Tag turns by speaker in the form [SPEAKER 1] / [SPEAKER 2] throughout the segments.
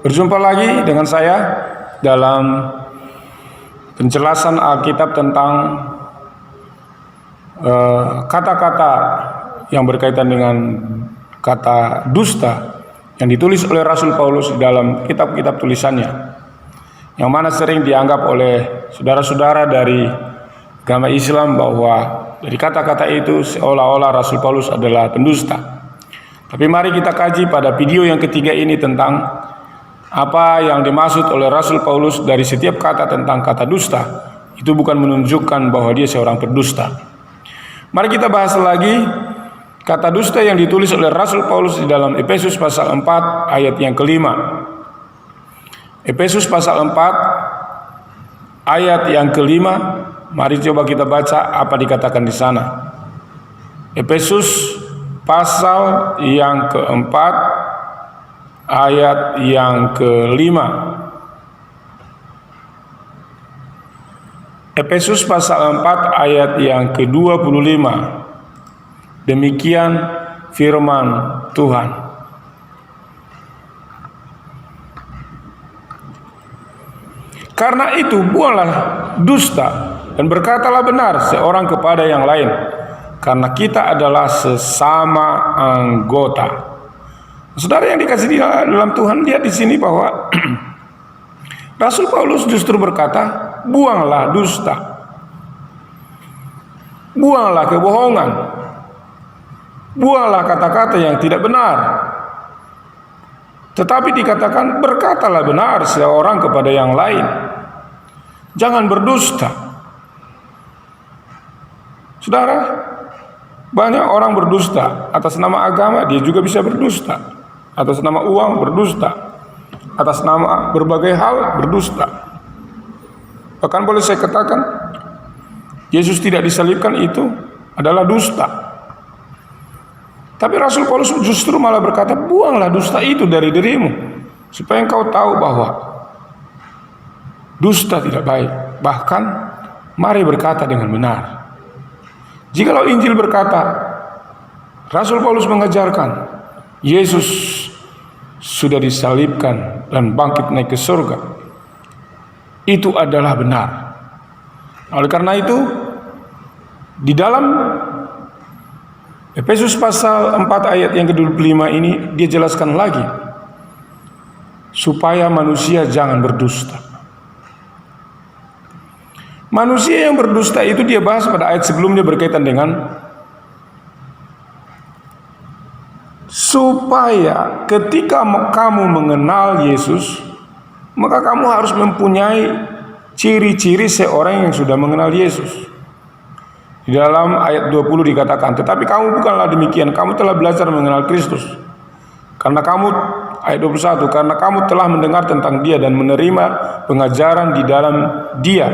[SPEAKER 1] Berjumpa lagi dengan saya dalam penjelasan Alkitab tentang kata-kata yang berkaitan dengan kata dusta yang ditulis oleh Rasul Paulus dalam kitab-kitab tulisannya, yang mana sering dianggap oleh saudara-saudara dari agama Islam bahwa dari kata-kata itu seolah-olah Rasul Paulus adalah pendusta. Tapi mari kita kaji pada video yang ketiga ini tentang apa yang dimaksud oleh Rasul Paulus dari setiap kata tentang kata dusta. Itu bukan menunjukkan bahwa dia seorang pendusta. Mari kita bahas lagi kata dusta yang ditulis oleh Rasul Paulus di dalam Efesus pasal 4 ayat yang kelima. Efesus pasal 4 ayat yang kelima. Mari coba kita baca apa dikatakan di sana. Efesus pasal yang keempat ayat yang kelima. Efesus pasal 4 ayat yang ke-25. Demikian firman Tuhan. Karena itu buanglah dusta dan berkatalah benar seorang kepada yang lain, karena kita adalah sesama anggota. Saudara yang dikasih di dalam Tuhan, lihat di sini bahwa Rasul Paulus justru berkata, buanglah dusta, buanglah kebohongan, buanglah kata-kata yang tidak benar. Tetapi dikatakan, berkatalah benar seorang kepada yang lain. Jangan berdusta. Saudara, banyak orang berdusta atas nama agama, dia juga bisa berdusta. Atas nama uang berdusta, atas nama berbagai hal berdusta. Bahkan boleh saya katakan, Yesus tidak disalibkan itu adalah dusta. Tapi Rasul Paulus justru malah berkata, buanglah dusta itu dari dirimu, supaya engkau tahu bahwa dusta tidak baik. Bahkan mari berkata dengan benar. Jikalau Injil berkata, Rasul Paulus mengajarkan Yesus sudah disalibkan dan bangkit naik ke surga, itu adalah benar. Oleh karena itu, di dalam Efesus pasal 4 ayat yang ke-25 ini dia jelaskan lagi supaya manusia jangan berdusta. Manusia yang berdusta itu dia bahas pada ayat sebelumnya berkaitan dengan supaya ketika kamu mengenal Yesus, maka kamu harus mempunyai ciri-ciri seorang yang sudah mengenal Yesus. Di dalam ayat 20 dikatakan, tetapi kamu bukanlah demikian, kamu telah belajar mengenal Kristus. Karena kamu, ayat 21, karena kamu telah mendengar tentang Dia dan menerima pengajaran di dalam Dia,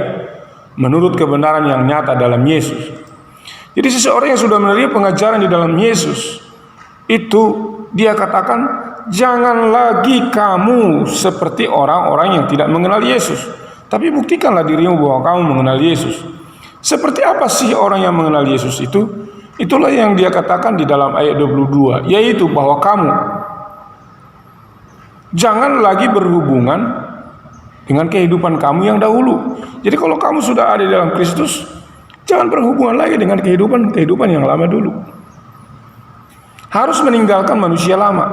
[SPEAKER 1] menurut kebenaran yang nyata dalam Yesus. Jadi seseorang yang sudah menerima pengajaran di dalam Yesus, itu dia katakan, jangan lagi kamu seperti orang-orang yang tidak mengenal Yesus, tapi buktikanlah dirimu bahwa kamu mengenal Yesus. Seperti apa sih orang yang mengenal Yesus itu? Itulah yang dia katakan di dalam ayat 22, yaitu bahwa kamu jangan lagi berhubungan dengan kehidupan kamu yang dahulu. Jadi kalau kamu sudah ada di dalam Kristus, jangan berhubungan lagi dengan kehidupan yang lama dulu. Harus meninggalkan manusia lama.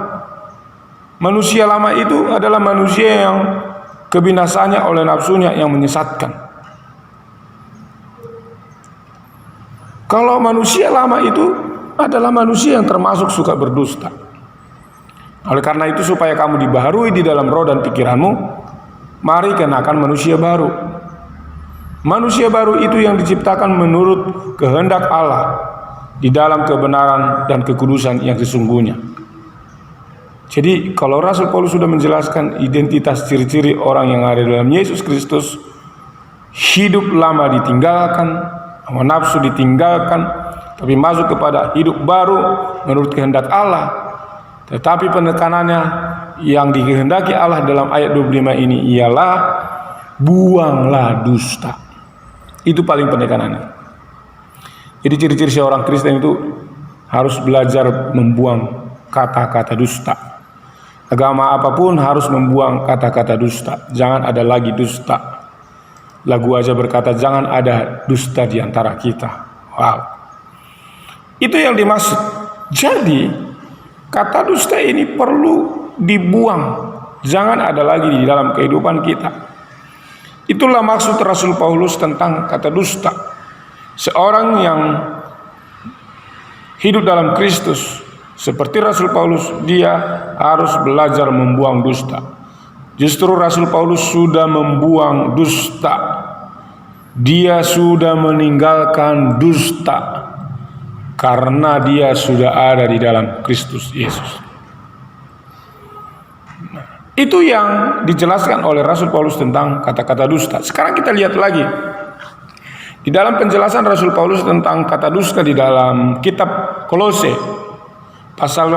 [SPEAKER 1] Manusia lama itu adalah manusia yang kebinasaannya oleh nafsunya yang menyesatkan. Kalau manusia lama itu adalah manusia yang termasuk suka berdusta. Oleh karena itu, supaya kamu dibaharui di dalam roh dan pikiranmu, mari kenakan manusia baru. Manusia baru itu yang diciptakan menurut kehendak Allah di dalam kebenaran dan kekudusan yang sesungguhnya. Jadi kalau Rasul Paulus sudah menjelaskan identitas ciri-ciri orang yang ada dalam Yesus Kristus, hidup lama ditinggalkan, hawa nafsu ditinggalkan, tapi masuk kepada hidup baru menurut kehendak Allah. Tetapi penekanannya yang dikehendaki Allah dalam ayat 25 ini ialah buanglah dusta. Itu paling penekanannya. Jadi ciri-ciri seorang Kristen itu harus belajar membuang kata-kata dusta. Agama apapun harus membuang kata-kata dusta. Jangan ada lagi dusta. Lagu aja berkata jangan ada dusta di antara kita. Wow. Itu yang dimaksud. Jadi kata dusta ini perlu dibuang. Jangan ada lagi di dalam kehidupan kita. Itulah maksud Rasul Paulus tentang kata dusta. Seorang yang hidup dalam Kristus seperti Rasul Paulus, dia harus belajar membuang dusta. Justru Rasul Paulus sudah membuang dusta. Dia sudah meninggalkan dusta karena dia sudah ada di dalam Kristus Yesus. Itu yang dijelaskan oleh Rasul Paulus tentang kata-kata dusta. Sekarang kita lihat lagi di dalam penjelasan Rasul Paulus tentang kata dusta di dalam kitab Kolose pasal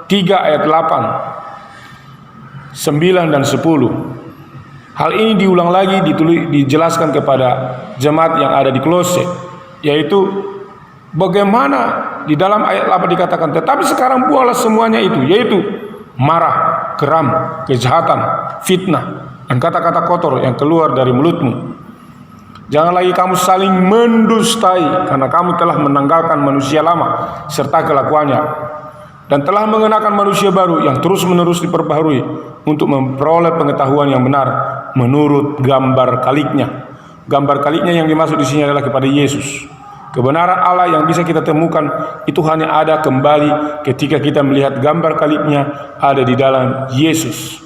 [SPEAKER 1] 3 ayat 8, 9 dan 10. Hal ini diulang lagi, dijelaskan kepada jemaat yang ada di Kolose, yaitu bagaimana di dalam ayat 8 dikatakan, tetapi sekarang buanglah semuanya itu, yaitu marah, geram, kejahatan, fitnah, dan kata-kata kotor yang keluar dari mulutmu. Jangan lagi kamu saling mendustai, karena kamu telah menanggalkan manusia lama serta kelakuannya, dan telah mengenakan manusia baru yang terus-menerus diperbaharui untuk memperoleh pengetahuan yang benar menurut gambar kaliknya. Gambar kaliknya yang dimaksud di sini adalah kepada Yesus. Kebenaran Allah yang bisa kita temukan itu hanya ada kembali ketika kita melihat gambar kaliknya ada di dalam Yesus.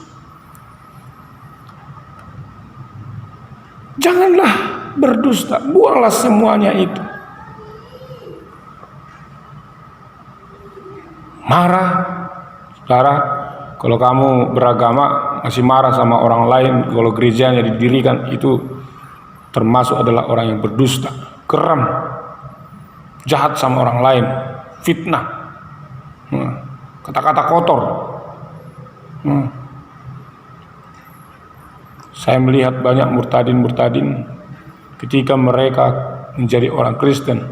[SPEAKER 1] Janganlah berdusta, buanglah semuanya itu. Marah, saudara, kalau kamu beragama masih marah sama orang lain, kalau gerejanya didirikan, itu termasuk adalah orang yang berdusta. Geram, jahat sama orang lain, fitnah, kata-kata kotor. Saya melihat banyak murtadin ketika mereka menjadi orang Kristen,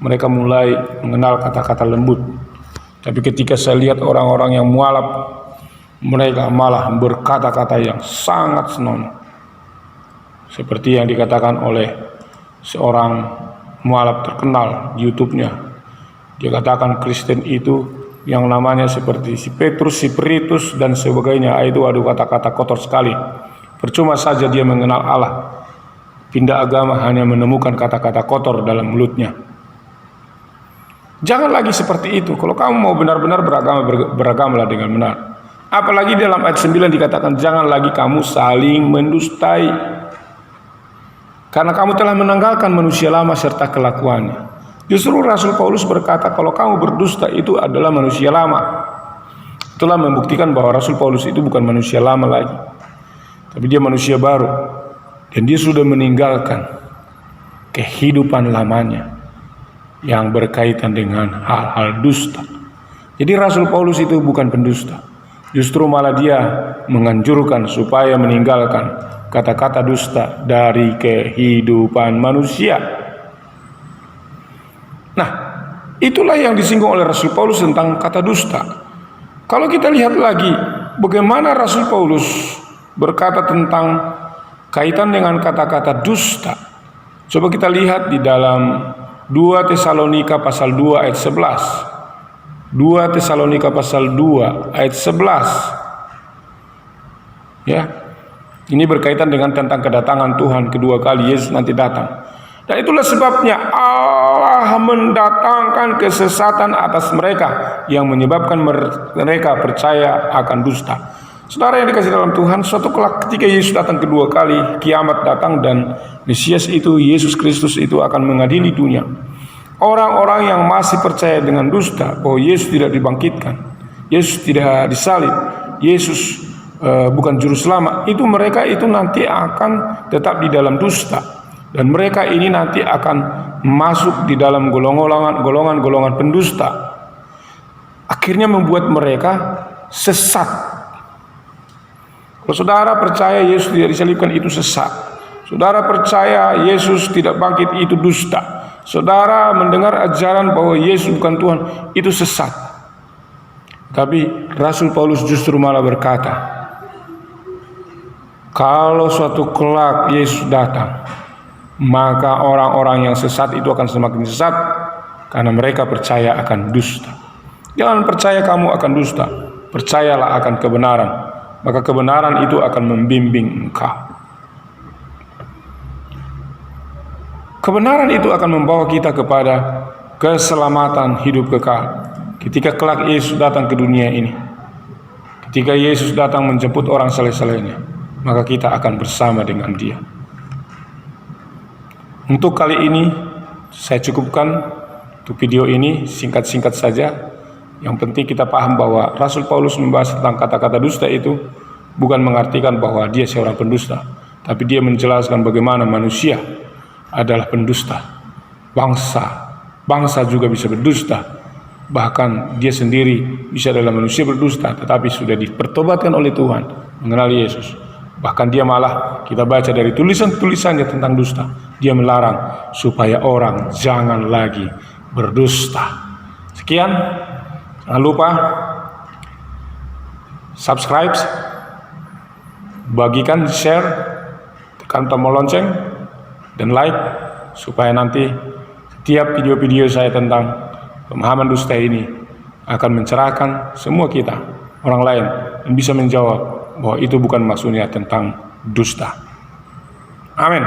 [SPEAKER 1] mereka mulai mengenal kata-kata lembut. Tapi ketika saya lihat orang-orang yang mualaf, mereka malah berkata-kata yang sangat senonoh. Seperti yang dikatakan oleh seorang mualaf terkenal di YouTube-nya. Dia katakan Kristen itu yang namanya seperti si Petrus, si Peritus, dan sebagainya. Itu aduh kata-kata kotor sekali. Percuma saja dia mengenal Allah. Pindah agama hanya menemukan kata-kata kotor dalam mulutnya. Jangan lagi seperti itu. Kalau kamu mau benar-benar beragamalah dengan benar. Apalagi dalam ayat 9 dikatakan jangan lagi kamu saling mendustai, karena kamu telah menanggalkan manusia lama serta kelakuannya. Justru Rasul Paulus berkata kalau kamu berdusta itu adalah manusia lama. Itulah membuktikan bahwa Rasul Paulus itu bukan manusia lama lagi, tapi dia manusia baru, dan dia sudah meninggalkan kehidupan lamanya yang berkaitan dengan hal-hal dusta. Jadi Rasul Paulus itu bukan pendusta, justru malah dia menganjurkan supaya meninggalkan kata-kata dusta dari kehidupan manusia. Nah, itulah yang disinggung oleh Rasul Paulus tentang kata dusta. Kalau kita lihat lagi bagaimana Rasul Paulus berkata tentang kaitan dengan kata-kata dusta, coba kita lihat di dalam 2 Tesalonika pasal 2 ayat 11. 2 Tesalonika pasal 2 ayat 11. Ya. Ini berkaitan dengan tentang kedatangan Tuhan kedua kali, Yesus nanti datang. Dan itulah sebabnya Allah mendatangkan kesesatan atas mereka yang menyebabkan mereka percaya akan dusta. Saudara yang dikasih dalam Tuhan, suatu kelak ketika Yesus datang kedua kali, kiamat datang dan Mesias itu, Yesus Kristus itu akan mengadili dunia. Orang-orang yang masih percaya dengan dusta bahwa Yesus tidak dibangkitkan, Yesus tidak disalib, Yesus bukan juru selamat, itu mereka itu nanti akan tetap di dalam dusta, dan mereka ini nanti akan masuk di dalam golongan pendusta. Akhirnya membuat mereka sesat. Kalau saudara percaya Yesus tidak disalibkan, itu sesat. Saudara percaya Yesus tidak bangkit, itu dusta. Saudara mendengar ajaran bahwa Yesus bukan Tuhan, itu sesat. Tapi Rasul Paulus justru malah berkata, kalau suatu kelak Yesus datang, maka orang-orang yang sesat itu akan semakin sesat karena mereka percaya akan dusta. Jangan percaya kamu akan dusta, percayalah akan kebenaran, maka kebenaran itu akan membimbing engkau. Kebenaran itu akan membawa kita kepada keselamatan hidup kekal. Ketika kelak Yesus datang ke dunia ini, ketika Yesus datang menjemput orang saleh-salehnya, maka kita akan bersama dengan Dia. Untuk kali ini saya cukupkan untuk video ini, singkat-singkat saja. Yang penting kita paham bahwa Rasul Paulus membahas tentang kata-kata dusta itu bukan mengartikan bahwa dia seorang pendusta, tapi dia menjelaskan bagaimana manusia adalah pendusta. Bangsa juga bisa berdusta. Bahkan dia sendiri bisa adalah manusia berdusta, tetapi sudah dipertobatkan oleh Tuhan, mengenal Yesus. Bahkan dia malah, kita baca dari tulisan-tulisannya tentang dusta, dia melarang supaya orang jangan lagi berdusta. Sekian, jangan lupa subscribe, bagikan, share, tekan tombol lonceng, dan like, supaya nanti setiap video-video saya tentang pemahaman dusta ini akan mencerahkan semua kita, orang lain, dan bisa menjawab bahwa itu bukan maksudnya tentang dusta. Amin.